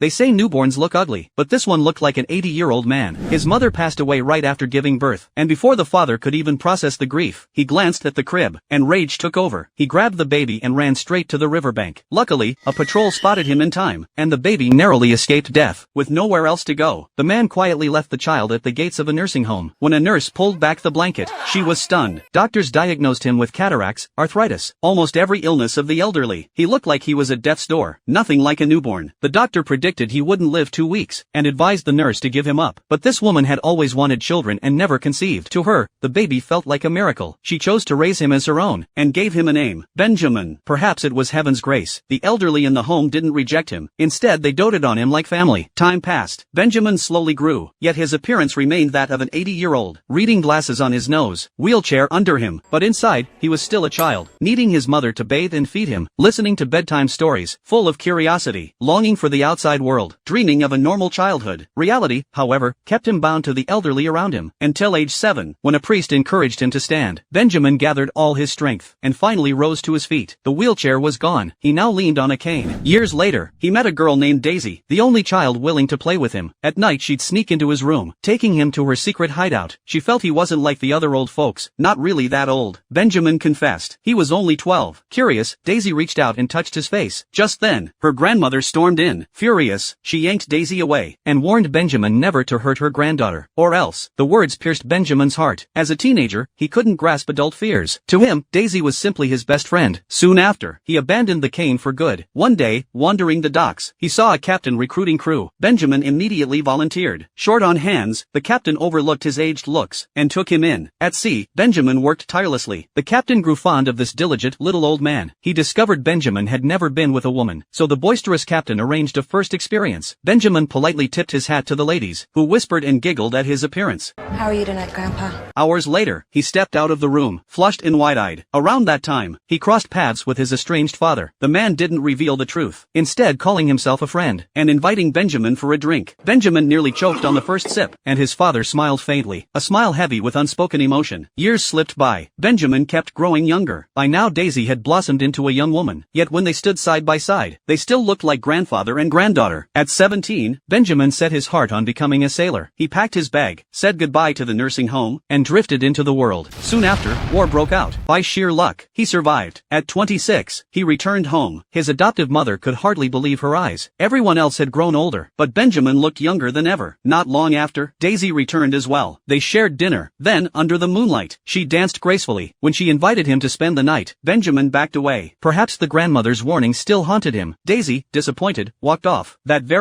They say newborns look ugly, but this one looked like an 80-year-old man. His mother passed away right after giving birth, and before the father could even process the grief, he glanced at the crib, and rage took over. He grabbed the baby and ran straight to the riverbank. Luckily, a patrol spotted him in time, and the baby narrowly escaped death. With nowhere else to go, the man quietly left the child at the gates of a nursing home. When a nurse pulled back the blanket, she was stunned. Doctors diagnosed him with cataracts, arthritis, almost every illness of the elderly. He looked like he was at death's door, nothing like a newborn. The doctor predicted he wouldn't live 2 weeks, and advised the nurse to give him up. But this woman had always wanted children and never conceived. To her, the baby felt like a miracle. She chose to raise him as her own, and gave him a name, Benjamin. Perhaps it was heaven's grace. The elderly in the home didn't reject him. Instead, they doted on him like family. Time passed. Benjamin slowly grew, yet his appearance remained that of an 80-year-old. Reading glasses on his nose, wheelchair under him, but inside, he was still a child, needing his mother to bathe and feed him, listening to bedtime stories, full of curiosity, longing for the outside world, dreaming of a normal childhood. Reality, however, kept him bound to the elderly around him, until age 7, when a priest encouraged him to stand. Benjamin gathered all his strength, and finally rose to his feet. The wheelchair was gone. He now leaned on a cane. Years later, he met a girl named Daisy, the only child willing to play with him. At night she'd sneak into his room, taking him to her secret hideout. She felt he wasn't like the other old folks, not really that old. Benjamin confessed. He was only 12. Curious, Daisy reached out and touched his face. Just then, her grandmother stormed in. Furious, she yanked Daisy away, and warned Benjamin never to hurt her granddaughter, or else. The words pierced Benjamin's heart. As a teenager, he couldn't grasp adult fears. To him, Daisy was simply his best friend. Soon after, he abandoned the cane for good. One day, wandering the docks, he saw a captain recruiting crew. Benjamin immediately volunteered. Short on hands, the captain overlooked his aged looks, and took him in. At sea, Benjamin worked tirelessly. The captain grew fond of this diligent little old man. He discovered Benjamin had never been with a woman, so the boisterous captain arranged a first experience. Benjamin politely tipped his hat to the ladies, who whispered and giggled at his appearance. How are you tonight, Grandpa? Hours later, he stepped out of the room, flushed and wide-eyed. Around that time, he crossed paths with his estranged father. The man didn't reveal the truth, instead calling himself a friend, and inviting Benjamin for a drink. Benjamin nearly choked on the first sip, and his father smiled faintly, a smile heavy with unspoken emotion. Years slipped by. Benjamin kept growing younger. By now Daisy had blossomed into a young woman, yet when they stood side by side, they still looked like grandfather and granddaughter. At 17, Benjamin set his heart on becoming a sailor. He packed his bag, said goodbye to the nursing home, and drifted into the world. Soon after, war broke out. By sheer luck, he survived. At 26, he returned home. His adoptive mother could hardly believe her eyes. Everyone else had grown older, but Benjamin looked younger than ever. Not long after, Daisy returned as well. They shared dinner. Then, under the moonlight, she danced gracefully. When she invited him to spend the night, Benjamin backed away. Perhaps the grandmother's warning still haunted him. Daisy, disappointed, walked off. That very